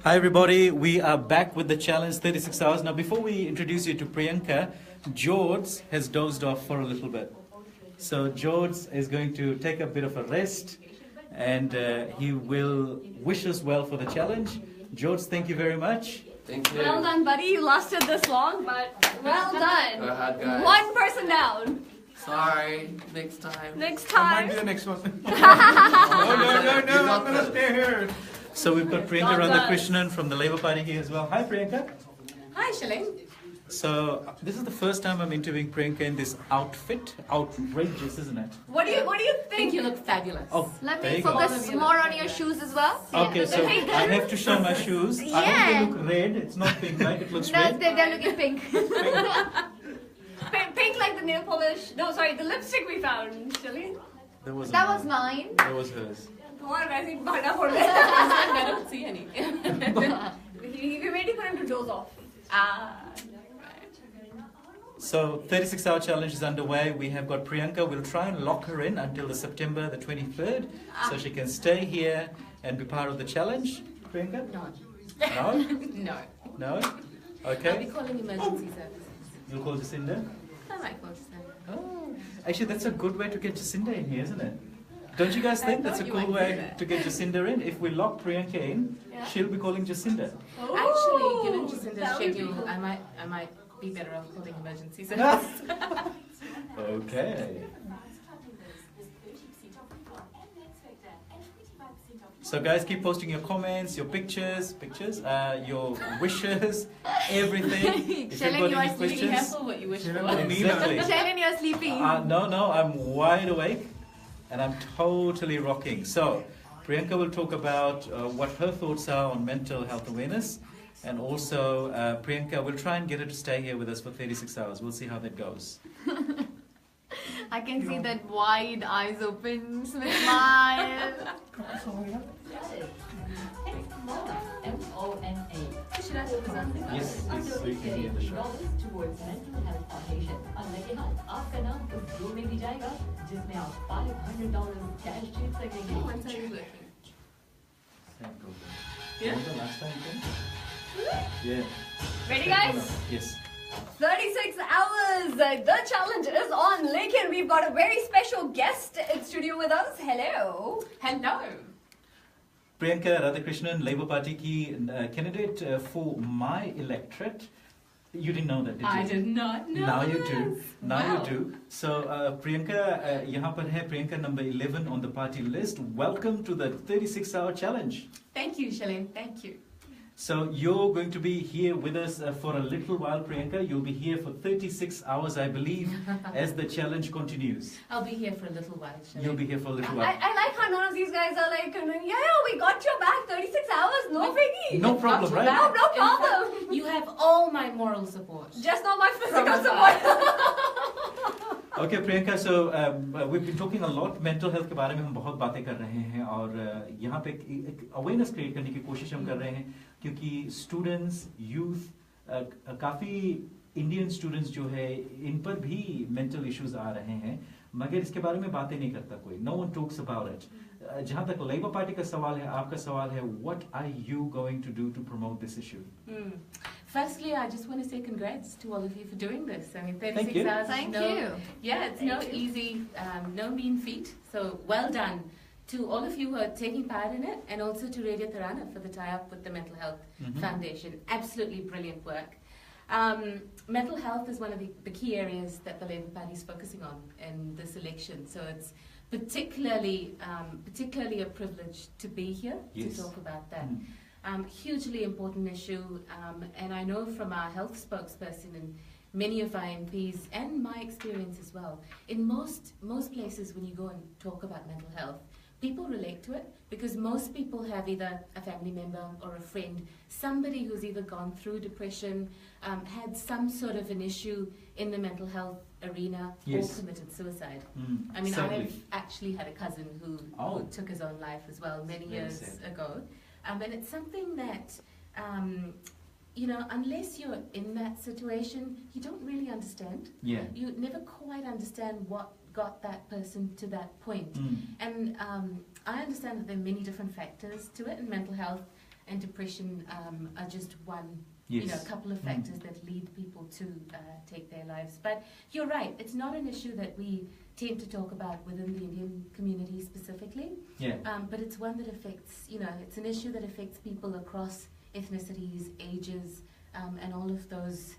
Hi everybody, we are back with the challenge 36 hours. Now before we introduce you to Priyanka, George has dozed off for a little bit. So George is going to take a bit of a rest and he will wish us well for the challenge. George, thank you very much. Thank you. Well done, buddy. You lasted this long, but well done. Go ahead, guys. One person down. Sorry. Next time. Next I might be time. the next one. No, I'm gonna stay here. So we've got Priyanka Well done. Radhakrishnan from the Labour Party here as well. Hi Priyanka. Hi, Shilling. So this is the first time I'm interviewing Priyanka in this outfit. Outrageous, isn't it? What do you think? You look fabulous. Oh, Let there me you go. focus more on your shoes as well. Okay, so I have to show my shoes. I hope they look red. It's not pink, right? It looks No, red. they're looking pink. Pink like the nail polish. No, sorry, the lipstick we found, Shilling. That was That was mine. That was hers. Come on, I think bana for this. I don't see any. We're waiting for him to doze off. So 36-hour challenge is underway. We have got Priyanka. We'll try and lock her in until the September the 23rd, so she can stay here and be part of the challenge. Priyanka? No. No? No. No? I'll be Okay. calling emergency services. You'll call Jacinda? I might call them. Oh. Actually, that's a good way to get Jacinda in here, isn't it? Don't you guys think I that's a thought you cool might do way that. to get Jacinda in? If we lock Priyanka in, she'll be calling Jacinda. Actually, given That Jacinda's would be schedule, cool. I might be better off calling emergency services. Okay. So guys, keep posting your comments, your pictures, your wishes, everything. If you've Shailen, got you are any Be questions, careful what you wish for. exactly. Shailin, you're sleeping. No, I'm wide awake and I'm totally rocking. So, Priyanka will talk about what her thoughts are on mental health awareness, and also Priyanka will try and get her to stay here with us for 36 hours. We'll see how that goes. I can see that wide eyes open, smile. MONA. Should I focus on this? Yes, so you can hear the show. towards mental health foundation. लेकिन आपका नाम उस draw में भी जाएगा जिसमें आप $500 cash जीत सकेंगे. One side is working. Yeah? Remember last time you came? Yeah. Ready, guys? Yes. 36 hours. The challenge is on. Lekin, we've got a very special guest in studio with us. Hello. Hello. Priyanka Radhakrishnan, Labour Party की candidate for my electorate. You didn't know that, did you? I did not know. Now you do. this. Now Wow. you do. So Priyanka, यहाँ पर है Priyanka number 11 on the party list. Welcome to the 36-hour challenge. Thank you, Shilling. Thank you. So you're going to be here with us for a little while, Priyanka. You'll be here for 36 hours, I believe, as the challenge continues. I'll be here for a little while, Shilling. You'll be here for a little I while. like how none of these guys are like, yeah, we got your back. 36 hours, no biggie. No problem, right? No In fact, problem. You have all my moral support. Just not my physical From support. Okay, Priyanka, so we've been talking a lot mental health के बारे में हम बहुत बातें कर रहे हैं और यहाँ पे एक awareness create करने की कोशिश हम कर रहे हैं क्योंकि students, youth, काफ़ी Indian students जो है इन पर भी mental issues आ रहे हैं मगर इसके बारे में बातें नहीं करता कोई. No one talks about it. जहाँ तक Labour Party का सवाल है, आपका सवाल है, what are you going to do to promote this issue? Firstly, I just want to say congrats to all of you for doing this. I mean, 36 Thank you. hours. Thank no, you. Yeah, it's no easy, no mean feat. So well done to all of you who are taking part in it, and also to Radio Tarana for the tie-up with the Mental Health Foundation. Absolutely brilliant work. Mental health is one of the key areas that the Labour Party is focusing on in this election. So it's particularly a privilege to be here Yes. to talk about that. Hugely important issue, and I know from our health spokesperson and many of our MPs and my experience as well, in most places when you go and talk about mental health, people relate to it because most people have either a family member or a friend, somebody who's either gone through depression, had some sort of an issue in the mental health arena, Yes. or committed suicide. I mean, Sadly. I've actually had a cousin who took his own life as well many Very years sad. ago. And it's something that, you know, unless you're in that situation, you don't really understand. Yeah. You never quite understand what got that person to that point. And I understand that there are many different factors to it in mental health, and depression are just one, Yes. couple of factors that lead people to take their lives. But you're right, it's not an issue that we tend to talk about within the Indian community specifically, Yeah. but it's one that affects, it's an issue that affects people across ethnicities, ages, and all of those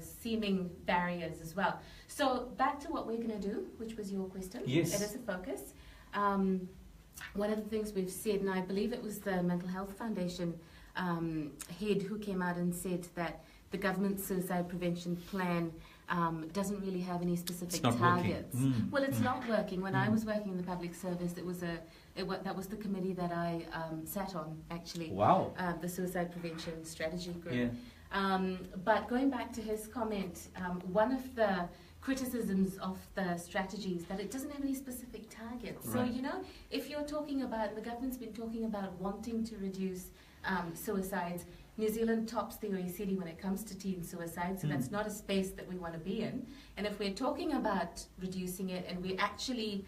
seeming barriers as well. So back to what we're going to do, which was your question. Yes. It is a focus. One of the things we've said, and I believe it was the Mental Health Foundation head who came out and said that the government suicide prevention plan doesn't really have any specific It's not targets. working. Well, it's not working. When I was working in the public service, that was the committee that I sat on, actually. Wow. The Suicide Prevention Strategy Group. Yeah. But going back to his comment, one of the criticisms of the strategy is that it doesn't have any specific targets. Right. So, if you're talking about, the government's been talking about wanting to reduce suicides, New Zealand tops the OECD when it comes to teen suicide, so that's not a space that we want to be in. And if we're talking about reducing it and we're actually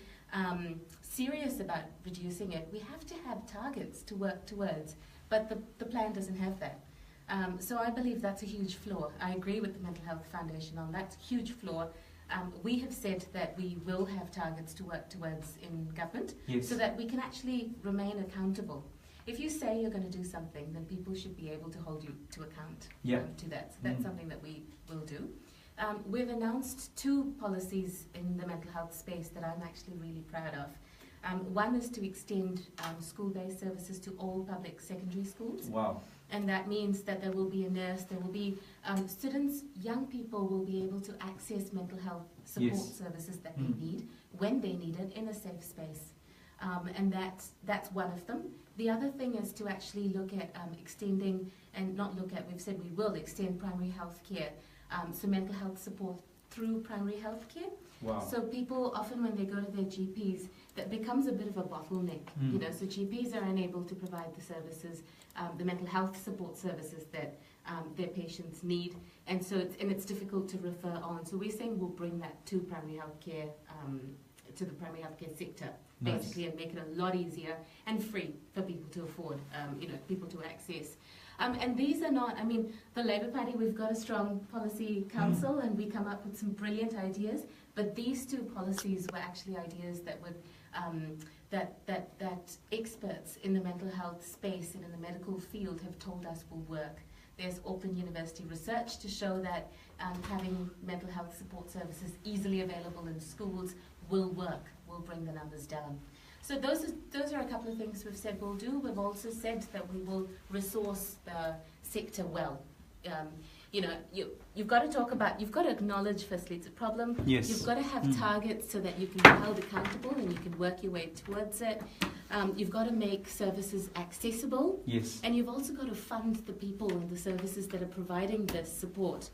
serious about reducing it, we have to have targets to work towards, but the plan doesn't have that. So I believe that's a huge flaw. I agree with the Mental Health Foundation on that huge flaw. We have said that we will have targets to work towards in government, Yes. so that we can actually remain accountable. If you say you're going to do something, then people should be able to hold you to account to that. So that's something that we will do. We've announced 2 policies in the mental health space that I'm actually really proud of. One is to extend school-based services to all public secondary schools. Wow. And that means that there will be a nurse, there will be students, young people will be able to access mental health support Yes. services that they need, when they need it, in a safe space. And that's one of them. The other thing is to actually look at extending, and not look at, we've said we will extend primary health care, so mental health support through primary health care. Wow. So people often, when they go to their GPs, that becomes a bit of a bottleneck. So GPs are unable to provide the services, the mental health support services that their patients need, and so it's difficult to refer on. So we're saying we'll bring that to primary health care, to the primary healthcare sector, Nice. basically, and make it a lot easier and free for people to afford, people to access. And these are not, the Labour Party, we've got a strong policy council and we come up with some brilliant ideas, but these 2 policies were actually ideas that would, that experts in the mental health space and in the medical field have told us will work. There's Auckland University research to show that having mental health support services easily available in schools will work, will bring the numbers down. So those are a couple of things we've said we'll do. We've also said that we will resource the sector well. You've got to talk about, you've got to acknowledge firstly it's a problem. Yes. You've got to have targets so that you can be held accountable and you can work your way towards it. You've got to make services accessible. Yes. And you've also got to fund the people and the services that are providing this support.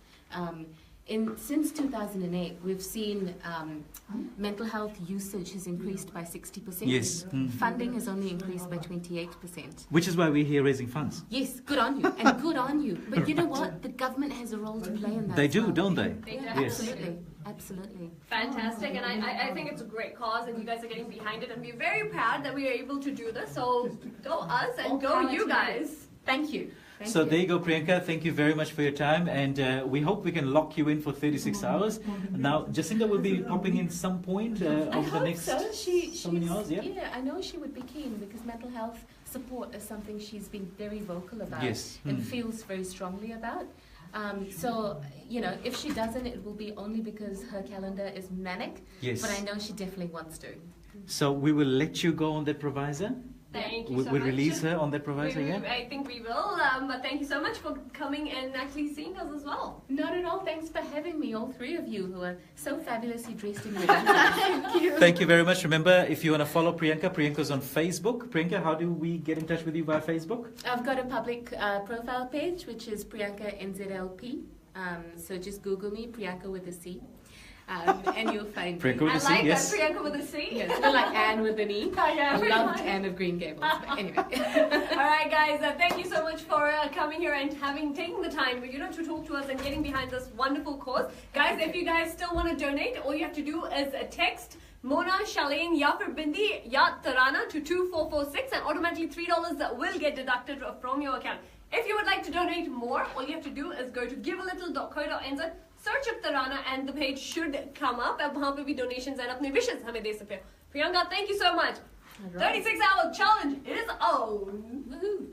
Since 2008, we've seen mental health usage has increased by 60%. Yes. Funding has only increased by 28%. Which is why we're here raising funds. Yes, good on you, and good on you. But you know what? The government has a role to play in that. They as do, well. don't they? They do. Yes. Absolutely, absolutely. Fantastic, and I think it's a great cause, and you guys are getting behind it, and we're very proud that we are able to do this. So go us and All go power you to guys. Thank you. So there you go, Priyanka. Thank you very much for your time, and we hope we can lock you in for 36 hours. Now, Jacinda will be popping in some point I over the hope next so. so many hours. Yeah. Yeah, I know she would be keen because mental health support is something she's been very vocal about Yes. and feels very strongly about. So, if she doesn't, it will be only because her calendar is manic. Yes. But I know she definitely wants to. So we will let you go on that provisor. Thank you We so will much. release her on that provisor. Yeah. I think we will, but thank you so much for coming and actually seeing us as well. Not at all. Thanks for having me, all 3 of you who are so fabulously dressed in red. Thank you. Thank you very much. Remember, if you want to follow Priyanka, Priyanka's on Facebook. Priyanka, how do we get in touch with you via Facebook? I've got a public profile page, which is Priyanka NZLP. So just Google me, Priyanka with a C, and you'll find Priyanka me. with I a C, like yes. that, Priyanka with a C. Yes, not like Anne with an E. Oh, yeah, I pretty loved much. Anne of Green Gables. But anyway. All right, guys. Thank you so much for coming here and taking the time, to talk to us and getting behind this wonderful cause. Guys, if you guys still want to donate, all you have to do is text Mona, Shalane, ya fir Bindi, ya Tarana to 2446 and automatically $3 will get deducted from your account. If you would like to donate more, all you have to do is go to givealittle.co.nz, search up Tarana and the page should come up. अब वहाँ पे भी donations and अपने wishes हमें दे सकते हो. Priyanka, thank you so much. All right. 36-hour challenge is on. Woohoo.